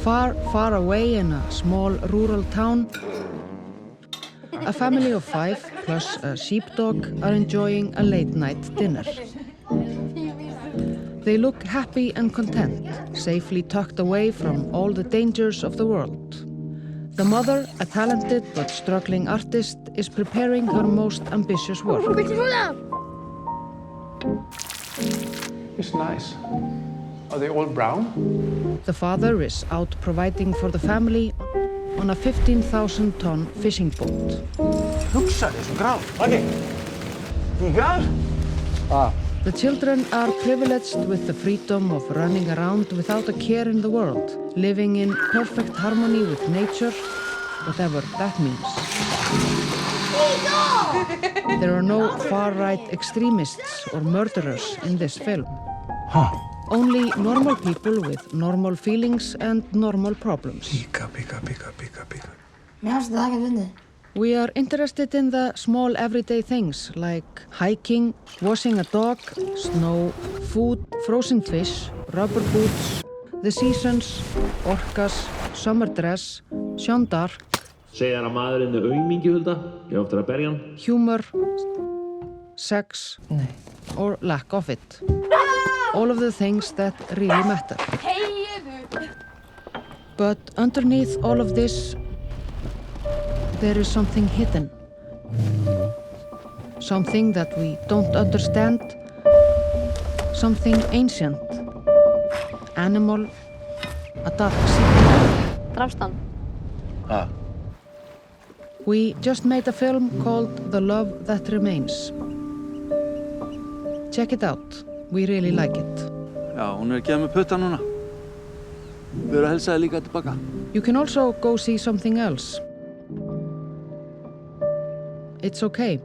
Far, far away in a small rural town, a family of 5 plus a sheepdog are enjoying a late-night dinner. They look happy and content, safely tucked away from all the dangers of the world. The mother, a talented but struggling artist, is preparing her most ambitious work. It's nice. Are they all brown? The father is out providing for the family on a 15,000-ton fishing boat. Hugsa þér svo grár. Maggi, tígar? The children are privileged with the freedom of running around without a care in the world, living in perfect harmony with nature, whatever that means. There are no far-right extremists or murderers in this film. Only normal people with normal feelings and normal problems. Píka. Mér fannst það ekki fyndið. We are interested in the small everyday things like hiking, washing a dog, snow, food, frozen fish, rubber boots, the seasons, orcas, summer dress, Jeanne d'Arc, Segir að maðurinn er aumingi, Hulda. Ég á eftir að berja hann. humor, sex, or lack of it. All of the things that really matter. But underneath all of this, there is something hidden. Something that we don't understand. Something ancient. Animal. A dark secret. Drafst hann? We just made a film called The Love That Remains. Check it out. We really like it. Já, hún er að gefa mig putta núna. Við erum að helsa þér líka tilbaka. You can also go see something else. It's okay.